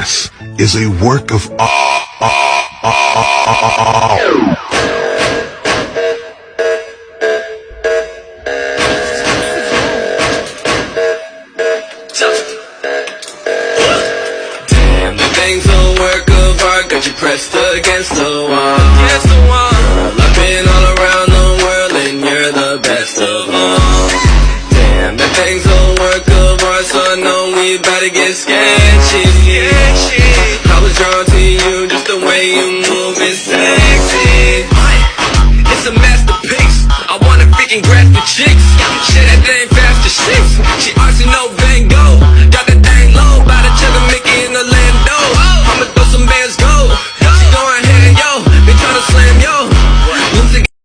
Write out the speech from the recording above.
ass is a work of Damn, the thing's a work of art, got you pressed against the wall. Girl, I've been all around the world and you're the best of all. Damn, that thing's a work of art, so I know we about to get sketchy. I was drawn to you, just the way you move is sexy. It's a masterpiece, I wanna freaking grasp the cheeks. Shit, that thing fast to six. She artsy, no Van Gogh. Got